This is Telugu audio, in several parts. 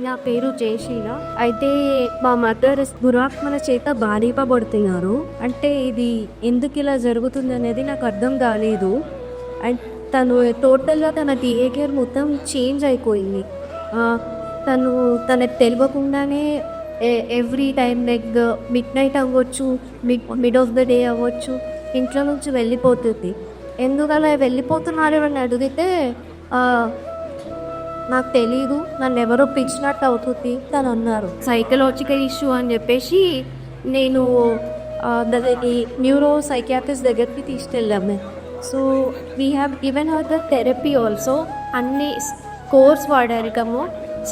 నా పేరు జయశీల. అయితే మా మదర్ దురాత్మల చేత బాధింపబడుతున్నారు. అంటే ఇది ఎందుకు ఇలా జరుగుతుంది అనేది నాకు అర్థం కాలేదు. అండ్ తను టోటల్గా తన బిహేవియర్ మొత్తం చేంజ్ అయిపోయింది. తనకు తెలియకుండానే every time like mid night అవ్వచ్చు, మిడ్ ఆఫ్ ద డే అవ్వచ్చు, ఇంట్లో నుంచి వెళ్ళిపోతుంది. ఎందుకు అలా వెళ్ళిపోతున్నారు అని అడిగితే నాకు తెలీదు, నన్ను ఎవరో పిచ్చినట్టు అవుతుంది అని అన్నారు. సైకలాజికల్ ఇష్యూ అని చెప్పేసి నేను న్యూరో సైకియాట్రిస్ట్ దగ్గరికి తీసుకెళ్ళాము. So we have given her the therapy also. అన్ని కోర్స్ వాడారు,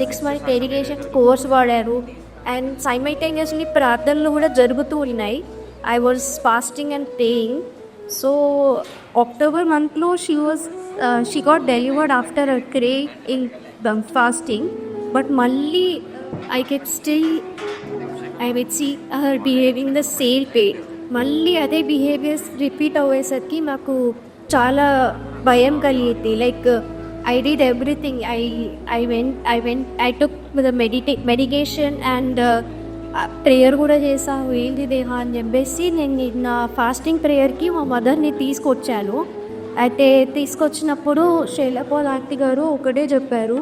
6 months డెడికేషన్ కోర్స్ వాడారు. అండ్ సైమల్టేనియస్లీ ప్రార్థనలు కూడా జరుగుతూ ఉన్నాయి. I was fasting and praying. So October మంత్లో she got delivered after a క్రే ఇన్ ఫాస్టింగ్. బట్ మళ్ళీ I will see her behaving the same way. మళ్ళీ అదే బిహేవియర్స్ రిపీట్ అయ్యేసరికి నాకు చాలా భయం కలిగింది. Like I did everything. I took the medication and prayer కూడా చేశాను. ఏంటి దేహా అని చెప్పేసి నేను నా ఫాస్టింగ్ ప్రేయర్కి మా మదర్ని తీసుకొచ్చాను. అయితే తీసుకొచ్చినప్పుడు శైలపాల్ ఆంటీ గారు ఒకటే చెప్పారు,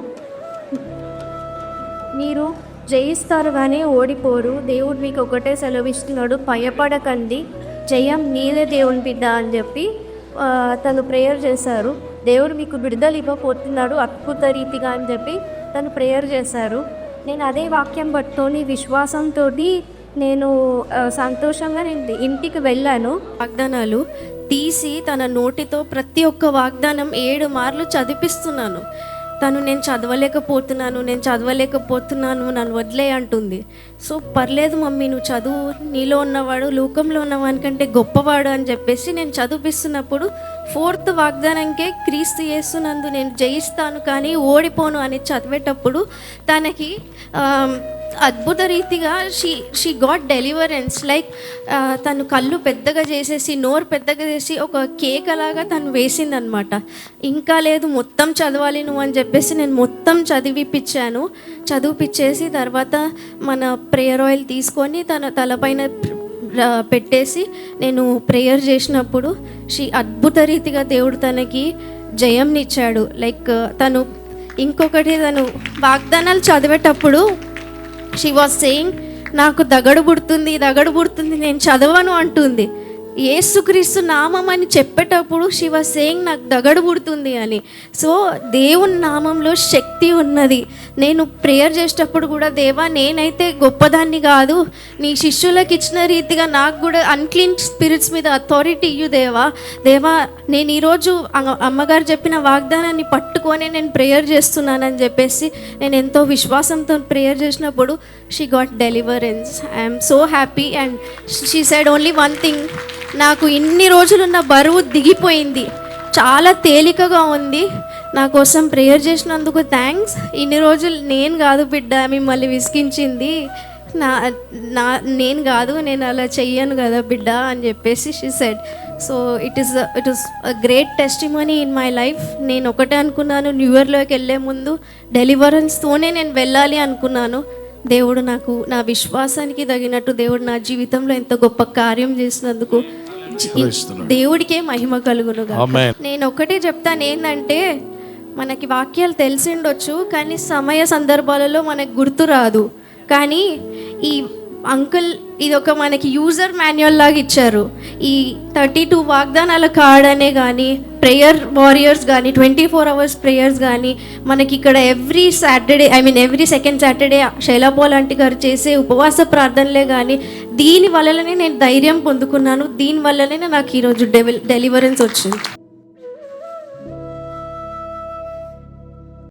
మీరు జయిస్తారు కానీ ఓడిపోరు, దేవుడు మీకు ఒకటే సెలవిస్తున్నాడు, భయపడకండి, జయం నీదే దేవుని బిడ్డ అని చెప్పి తను ప్రేయర్ చేశారు. దేవుడు మీకు విడుదల ఇవ్వబోతున్నాడు అద్భుత రీతిగా అని చెప్పి తను ప్రేయర్ చేశారు. నేను అదే వాక్యం పట్టుకొని విశ్వాసంతో నేను సంతోషంగా నేను ఇంటికి వెళ్ళాను. వాగ్దానాలు తీసి తన నోటితో ప్రతి ఒక్క వాగ్దానం 7 మార్లు చదివిస్తున్నాను. తను నేను చదవలేకపోతున్నాను నన్ను వదిలే అంటుంది. సో పర్లేదు మమ్మీ, నువ్వు చదువు, నీలో ఉన్నవాడు లోకంలో ఉన్నవానికంటే గొప్పవాడు అని చెప్పేసి నేను చదివిస్తున్నప్పుడు 4th వాగ్దానంకే క్రీస్తు యేసునందు నేను జయిస్తాను కానీ ఓడిపోను అని చదివేటప్పుడు తనకి అద్భుత రీతిగా షీ గాట్ డెలివరెన్స్. లైక్ తను కళ్ళు పెద్దగా చేసేసి నోరు పెద్దగా చేసి ఒక కేక్ అలాగా తను వేసిందనమాట. ఇంకా లేదు, మొత్తం చదవాలి నువ్వు అని చెప్పేసి నేను మొత్తం చదివిపించేసి తర్వాత మన ప్రేయర్ ఆయిల్ తీసుకొని తన తలపైన పెట్టేసి నేను ప్రేయర్ చేసినప్పుడు అద్భుత రీతిగా దేవుడు తనకి జయంనిచ్చాడు. లైక్ తను ఇంకొకటి తను వాగ్దానాలు చదివేటప్పుడు షీ వాజ్ సేయింగ్, నాకు దగడు పుడుతుంది నేను చదవను అంటుంది. యేసుక్రీస్తు నామం అని చెప్పేటప్పుడు షీ వాజ్ సేయింగ్ నాకు దగడు పుడుతుంది అని. సో దేవుని నామంలో శక్తి ఉన్నది. నేను ప్రేయర్ చేసేటప్పుడు కూడా, దేవా నేనైతే గొప్పదాన్ని కాదు, నీ శిష్యులకు ఇచ్చిన రీతిగా నాకు కూడా అన్క్లీన్ స్పిరిట్స్ మీద అథారిటీ ఇయ్యు దేవా నేను ఈరోజు అమ్మగారు చెప్పిన వాగ్దానాన్ని పట్టుకొని నేను ప్రేయర్ చేస్తున్నానని చెప్పేసి నేను ఎంతో విశ్వాసంతో ప్రేయర్ చేసినప్పుడు she got deliverance. I'm so happy. And she said only one thing, నాకు ఇన్ని రోజులున్న బరువు దిగిపోయింది, చాలా తేలికగా ఉంది, నా కోసం ప్రేయర్ చేసినందుకు థ్యాంక్స్. ఇన్ని రోజులు నేను కాదు బిడ్డ మిమ్మల్ని విసిగించింది, నేను అలా చెయ్యను కదా బిడ్డ అని చెప్పేసి she said. So it is a great testimony in my life. నేను ఒకటే అనుకున్నాను, న్యూ ఇయర్లోకి వెళ్ళే ముందు డెలివరెన్స్తోనే నేను వెళ్ళాలి అనుకున్నాను. దేవుడు నాకు నా విశ్వాసానికి తగినట్టు దేవుడు నా జీవితంలో ఎంతో గొప్ప కార్యం చేసినందుకు దేవుడికే మహిమ కలుగునుగా. నేను ఒకటే చెప్తాను, ఏంటంటే మనకి వాక్యాలు తెలిసిండొచ్చు కానీ సమయ సందర్భాలలో మనకు గుర్తు రాదు. కానీ ఈ అంకుల్ ఇది ఒక మనకి యూజర్ మాన్యువల్ లాగా ఇచ్చారు. ఈ 32 వాగ్దానాల కార్డ్ అనే కానీ ప్రేయర్ వారియర్స్ కానీ 24 hours ప్రేయర్స్ కానీ మనకి ఇక్కడ every second Saturday Shailapaul aunty గారు చేసే ఉపవాస ప్రార్థనలే కానీ దీని వల్లనే నేను ధైర్యం పొందుకున్నాను. దీని వల్లనే నాకు ఈరోజు డెలివరెన్స్ వచ్చింది.